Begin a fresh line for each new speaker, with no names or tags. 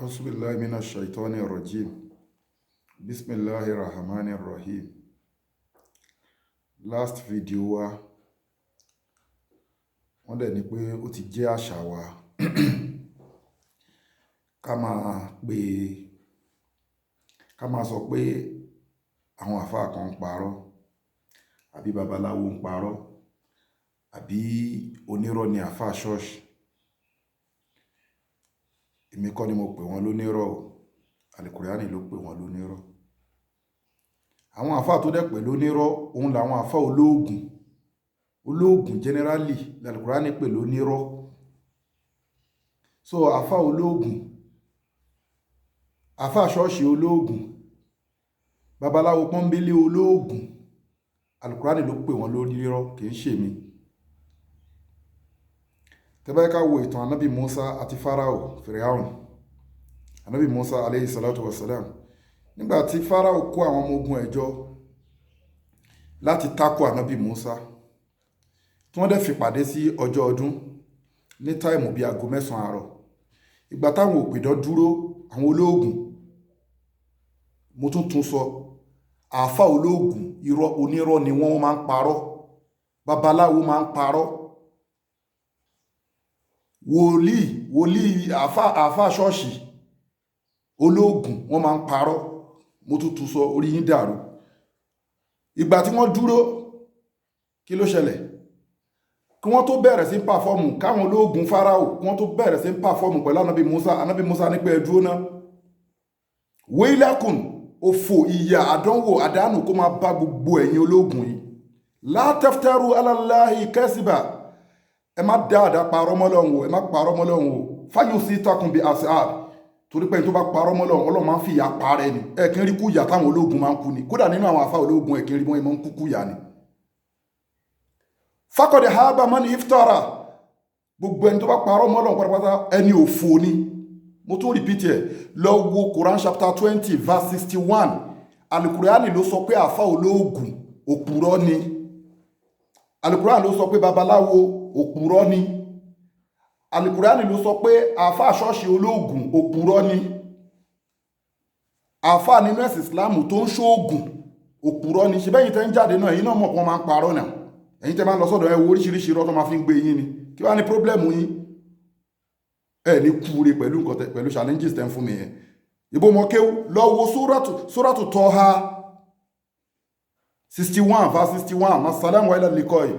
أعوذ بالله من الشيطان الرجيم بسم الله الرحمن الرحيم. Last video wa wọ́n dẹ̀ ní pé ó ti jẹ́ àṣà wa ká máa sọ pé àwọn àfáà kan ń parọ́ àbí babaláwo ń parọ́ àbí onírọ́ ni àfáà ṣọ́ọ̀ṣì. Èmi kọ́ ni mo pè wọ́n lónírọ́ o, Àlùkùránì ló pè wọ́n lónírọ́. Àwọn àfáà tó dẹ̀ pè lónírọ́ òun làwọn àfáà olóògùn generally l'Àlùkùránì pè lónírọ́. So àfáà olóògùn, àfáà ṣọ́ọ̀ṣì olóògùn, babaláwo pọ́nbélé olóògùn, Àlùkùránì ló pè wọ́n lónírọ́, kì í ṣe mi. Tẹ́bá ká wo ìtàn anábì Musa àti Fáráò Fìràún. Anábì Musa alayhi salatu wassalam, nígbàtí Fáráò kó àwọn ọmọ ogun ẹ̀jọ láti tako anábì Musa, tí wọ́n dẹ̀ fi pàdé sí ọjọ́ ọdún ní táìmù bí aago 9 àárọ̀. Ìgbà táwọn òpìdán dúró, àwọn olóògùn, mo tún sọ, àáfà olóògùn onírọ́ ni wọ́n máa ń parọ́, babaláwo máa ń parọ́, wòlíì àáfà ṣọ́ọ̀ṣì olóògùn wọ́n máa ń parọ́. Mo tún sọ, orí yín dàrú. Ìgbà tí wọ́n dúró, kí ló ṣẹlẹ̀? Kí wọ́n tó bẹ̀rẹ̀ sí pàfọ́ọ̀mù, káwọn olóògùn Fáráò kí wọ́n tó bẹ̀rẹ̀ sí pàfọ́ọ̀mù pẹ̀lú anábì Musa ní pé ẹ dúró náà. Wailakum, òfò, ìyà, àdánwò, àdánù kó máa bá gbogbo ẹ̀yin olóògùn yìí. La taftaru ala Allahi kasiba, ẹ má dáadáa parọ́ mọ́ Ọlọ́run o, ẹ má parọ́ mọ́ Ọlọ́run o. Fayusitakum bi as'ab, torí pé tó bá parọ́ mọ́ Ọlọ́run, Ọlọ́run máa ń fi ìyà parẹ́ ni. Ẹ kí n rí kú ìyà táwọn olóògùn máa ń kú ni. Kódà nínú àwọn àfáà olóògùn ẹ kí n rí wọ́n máa ń kúkú ìyà ni. Faqad haba man iftara, gbogbo ẹni tó bá parọ́ mọ́ Ọlọ́run pátápátá ẹni òfò ni. Mo tún repeat ẹ̀, lọ wo Quran chapter 20 verse 61. Àlùkùránì ló sọ pé àfáà olóògùn òpùrọ́ ni. Àlùkùránì ló sọ pé babaláwo òpùrọ́ ni. Àlùkùránì ló sọ pé àfáà ṣọ́ọ̀ṣì olóògùn òpùrọ́ ni. Àfáà nínú ẹ̀sìn Islam tó ń ṣoògùn òpùrọ́ ni. Ṣé bẹ́yìn tẹ́ ń jáde náà, ẹ̀yin náà mọ̀ pọ́n máa ń parọ́ náà. Ẹ̀yin tẹ́ máa ń lọ sọ́dọ̀ ẹ wo oríṣiríṣi irọ́ tó máa fi ń gbé yín ni. Kí wá ní pírọ́blẹ́mù yín? Ẹ ní kúure pẹ̀lú challenges tẹ́ ń fún mi yẹn. Ìbò mọ̀ kéwú lọ wo Suratu Tọ́ha 61 verse 61. Assalamu ala liqai.